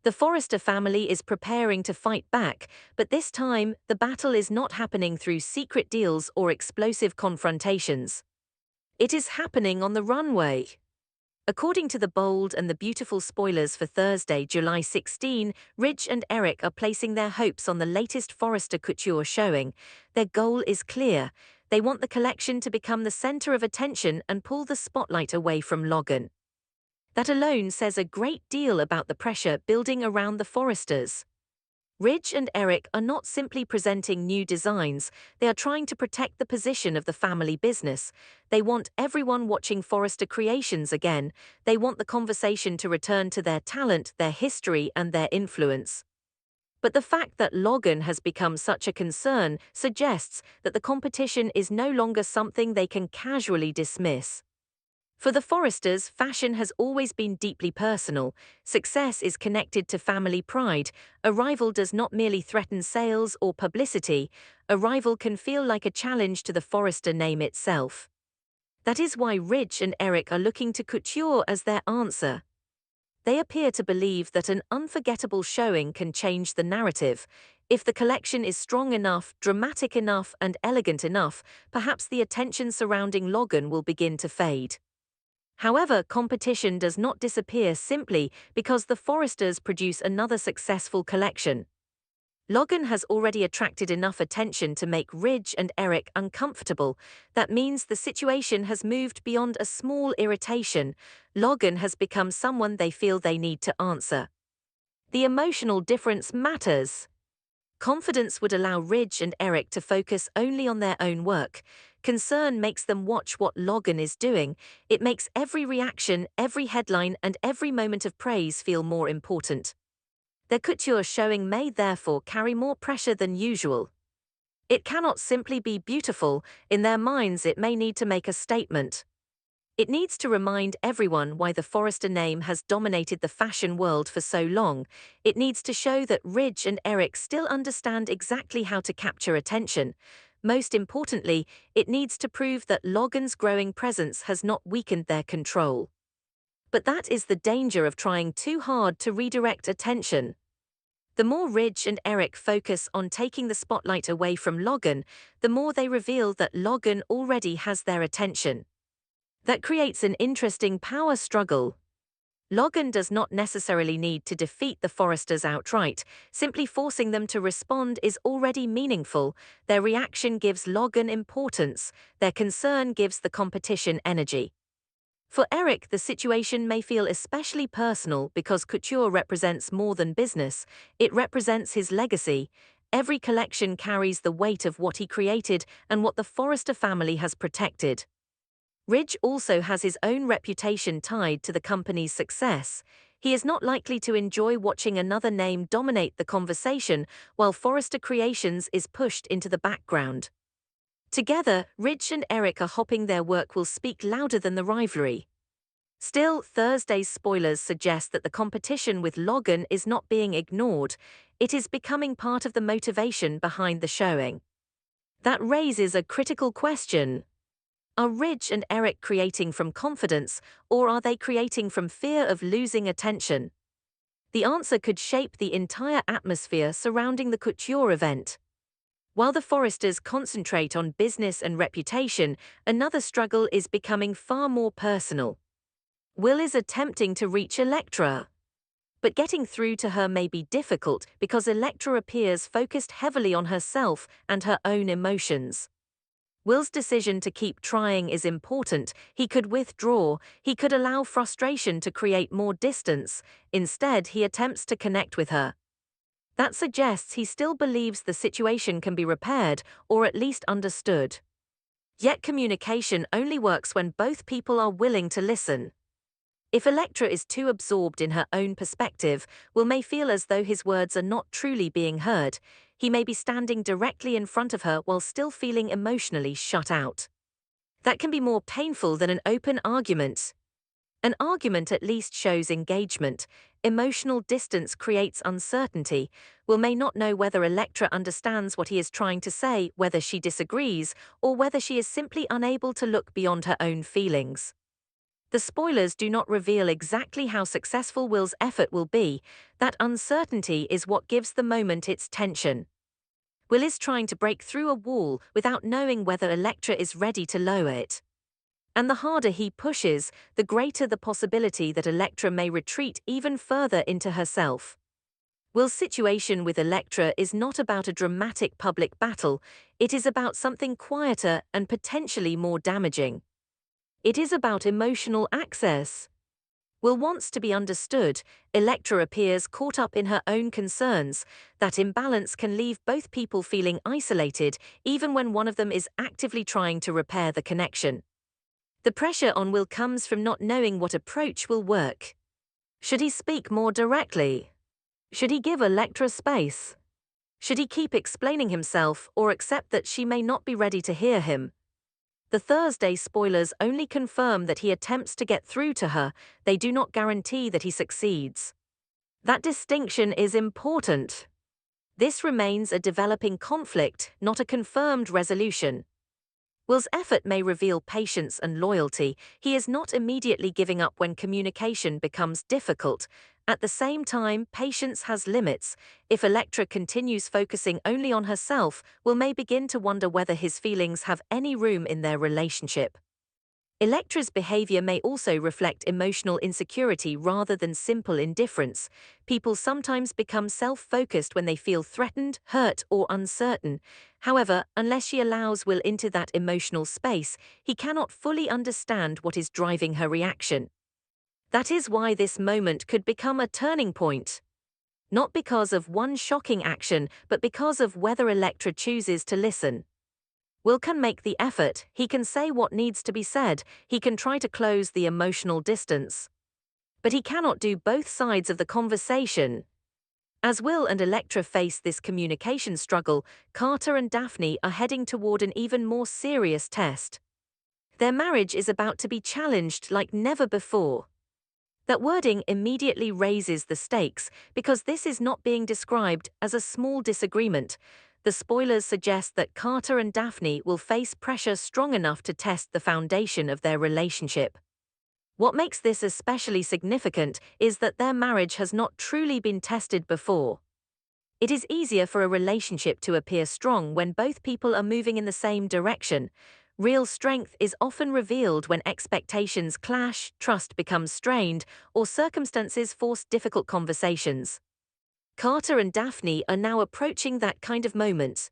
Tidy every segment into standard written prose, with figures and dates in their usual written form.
The Forrester family is preparing to fight back, but this time, the battle is not happening through secret deals or explosive confrontations. It is happening on the runway. According to the bold and the beautiful spoilers for Thursday, July 16, Ridge and Eric are placing their hopes on the latest Forrester Couture showing. Their goal is clear. They want the collection to become the center of attention and pull the spotlight away from Logan. That alone says a great deal about the pressure building around the Forresters. Ridge and Eric are not simply presenting new designs, they are trying to protect the position of the family business. They want everyone watching Forrester creations again. They want the conversation to return to their talent, their history, and their influence. But the fact that Logan has become such a concern suggests that the competition is no longer something they can casually dismiss. For the Forresters, fashion has always been deeply personal. Success is connected to family pride. A rival does not merely threaten sales or publicity. A rival can feel like a challenge to the Forrester name itself. That is why Ridge and Eric are looking to Couture as their answer. They appear to believe that an unforgettable showing can change the narrative. If the collection is strong enough, dramatic enough, and elegant enough, perhaps the attention surrounding Logan will begin to fade. However, competition does not disappear simply because the Forresters produce another successful collection. Logan has already attracted enough attention to make Ridge and Eric uncomfortable. That means the situation has moved beyond a small irritation. Logan has become someone they feel they need to answer. The emotional difference matters. Confidence would allow Ridge and Eric to focus only on their own work. Concern makes them watch what Logan is doing. It makes every reaction, every headline, and every moment of praise feel more important. Their couture showing may therefore carry more pressure than usual. It cannot simply be beautiful. In their minds, it may need to make a statement. It needs to remind everyone why the Forrester name has dominated the fashion world for so long. It needs to show that Ridge and Eric still understand exactly how to capture attention. Most importantly, it needs to prove that Logan's growing presence has not weakened their control. But that is the danger of trying too hard to redirect attention. The more Ridge and Eric focus on taking the spotlight away from Logan, the more they reveal that Logan already has their attention. That creates an interesting power struggle. Logan does not necessarily need to defeat the Forresters outright. Simply forcing them to respond is already meaningful. Their reaction gives Logan importance. Their concern gives the competition energy. For Eric, the situation may feel especially personal because couture represents more than business. It represents his legacy. Every collection carries the weight of what he created and what the Forrester family has protected. Ridge also has his own reputation tied to the company's success. He is not likely to enjoy watching another name dominate the conversation while Forrester Creations is pushed into the background. Together, Ridge and Eric are hoping their work will speak louder than the rivalry. Still, Thursday's spoilers suggest that the competition with Logan is not being ignored. It is becoming part of the motivation behind the showing. That raises a critical question. Are Ridge and Eric creating from confidence, or are they creating from fear of losing attention? The answer could shape the entire atmosphere surrounding the couture event. While the Forresters concentrate on business and reputation, another struggle is becoming far more personal. Will is attempting to reach Electra. But getting through to her may be difficult because Electra appears focused heavily on herself and her own emotions. Will's decision to keep trying is important. He could withdraw, he could allow frustration to create more distance. Instead, he attempts to connect with her. That suggests he still believes the situation can be repaired, or at least understood. Yet communication only works when both people are willing to listen. If Electra is too absorbed in her own perspective, Will may feel as though his words are not truly being heard. He may be standing directly in front of her while still feeling emotionally shut out. That can be more painful than an open argument. An argument at least shows engagement. Emotional distance creates uncertainty. Will may not know whether Electra understands what he is trying to say, whether she disagrees, or whether she is simply unable to look beyond her own feelings. The spoilers do not reveal exactly how successful Will's effort will be. That uncertainty is what gives the moment its tension. Will is trying to break through a wall without knowing whether Electra is ready to lower it. And the harder he pushes, the greater the possibility that Electra may retreat even further into herself. Will's situation with Electra is not about a dramatic public battle, it is about something quieter and potentially more damaging. It is about emotional access. Will wants to be understood. Electra appears caught up in her own concerns. That imbalance can leave both people feeling isolated, even when one of them is actively trying to repair the connection. The pressure on Will comes from not knowing what approach will work. Should he speak more directly? Should he give Electra space? Should he keep explaining himself or accept that she may not be ready to hear him? The Thursday spoilers only confirm that he attempts to get through to her, they do not guarantee that he succeeds. That distinction is important. This remains a developing conflict, not a confirmed resolution. Will's effort may reveal patience and loyalty. He is not immediately giving up when communication becomes difficult. At the same time, patience has limits. If Electra continues focusing only on herself, Will may begin to wonder whether his feelings have any room in their relationship. Electra's behavior may also reflect emotional insecurity rather than simple indifference. People sometimes become self-focused when they feel threatened, hurt, or uncertain. However, unless she allows Will into that emotional space, he cannot fully understand what is driving her reaction. That is why this moment could become a turning point. Not because of one shocking action, but because of whether Electra chooses to listen. Will can make the effort, he can say what needs to be said, he can try to close the emotional distance. But he cannot do both sides of the conversation. As Will and Electra face this communication struggle, Carter and Daphne are heading toward an even more serious test. Their marriage is about to be challenged like never before. That wording immediately raises the stakes, because this is not being described as a small disagreement. The spoilers suggest that Carter and Daphne will face pressure strong enough to test the foundation of their relationship. What makes this especially significant is that their marriage has not truly been tested before. It is easier for a relationship to appear strong when both people are moving in the same direction. Real strength is often revealed when expectations clash, trust becomes strained, or circumstances force difficult conversations. Carter and Daphne are now approaching that kind of moment.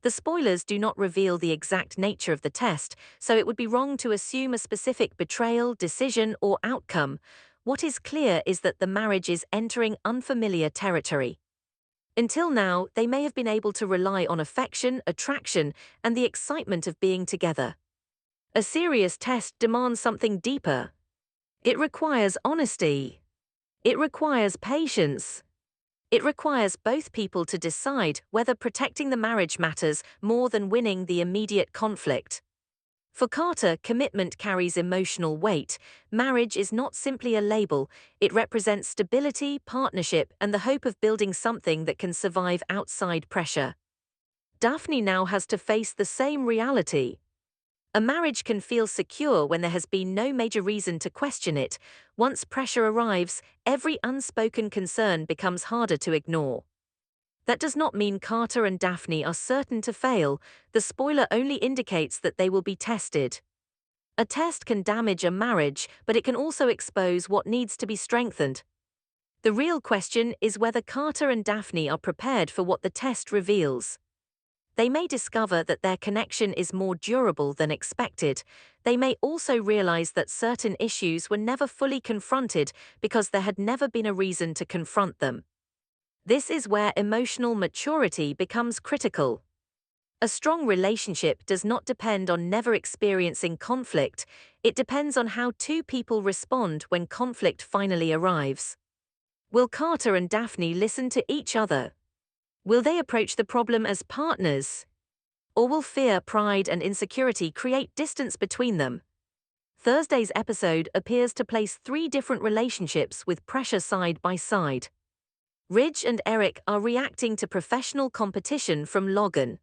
The spoilers do not reveal the exact nature of the test, so it would be wrong to assume a specific betrayal, decision, or outcome. What is clear is that the marriage is entering unfamiliar territory. Until now, they may have been able to rely on affection, attraction, and the excitement of being together. A serious test demands something deeper. It requires honesty. It requires patience. It requires both people to decide whether protecting the marriage matters more than winning the immediate conflict. For Carter, commitment carries emotional weight. Marriage is not simply a label, it represents stability, partnership, and the hope of building something that can survive outside pressure. Daphne now has to face the same reality. A marriage can feel secure when there has been no major reason to question it. Once pressure arrives, every unspoken concern becomes harder to ignore. That does not mean Carter and Daphne are certain to fail. The spoiler only indicates that they will be tested. A test can damage a marriage, but it can also expose what needs to be strengthened. The real question is whether Carter and Daphne are prepared for what the test reveals. They may discover that their connection is more durable than expected. They may also realize that certain issues were never fully confronted because there had never been a reason to confront them. This is where emotional maturity becomes critical. A strong relationship does not depend on never experiencing conflict, it depends on how two people respond when conflict finally arrives. Will Carter and Daphne listen to each other? Will they approach the problem as partners? Or will fear, pride, and insecurity create distance between them? Thursday's episode appears to place three different relationships with pressure side by side. Ridge and Eric are reacting to professional competition from Logan.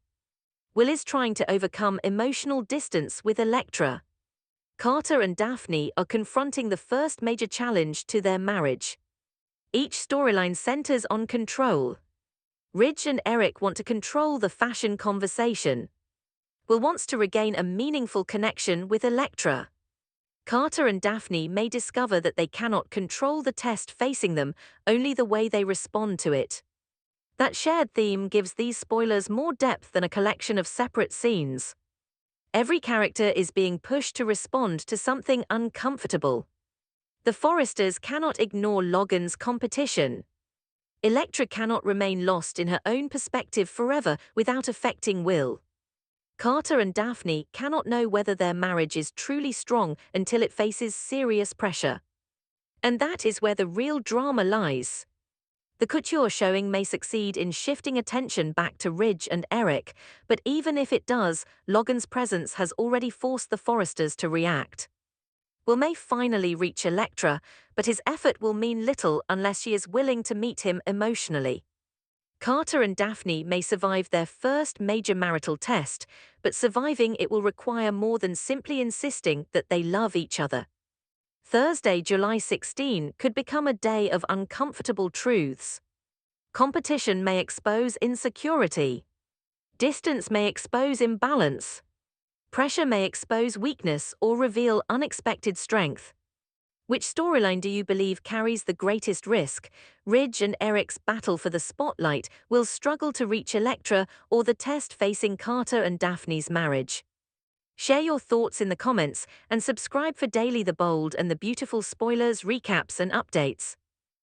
Will is trying to overcome emotional distance with Electra. Carter and Daphne are confronting the first major challenge to their marriage. Each storyline centers on control. Ridge and Eric want to control the fashion conversation. Will wants to regain a meaningful connection with Electra. Carter and Daphne may discover that they cannot control the test facing them, only the way they respond to it. That shared theme gives these spoilers more depth than a collection of separate scenes. Every character is being pushed to respond to something uncomfortable. The Forresters cannot ignore Logan's competition. Electra cannot remain lost in her own perspective forever without affecting Will. Carter and Daphne cannot know whether their marriage is truly strong until it faces serious pressure. And that is where the real drama lies. The Couture showing may succeed in shifting attention back to Ridge and Eric, but even if it does, Logan's presence has already forced the Forresters to react. Will may finally reach Electra, but his effort will mean little unless she is willing to meet him emotionally. Carter and Daphne may survive their first major marital test, but surviving it will require more than simply insisting that they love each other. Thursday, July 16, could become a day of uncomfortable truths. Competition may expose insecurity. Distance may expose imbalance. Pressure may expose weakness or reveal unexpected strength. Which storyline do you believe carries the greatest risk? Ridge and Eric's battle for the spotlight will struggle to reach Electra, or the test facing Carter and Daphne's marriage? Share your thoughts in the comments and subscribe for daily The Bold and the Beautiful spoilers, recaps and updates.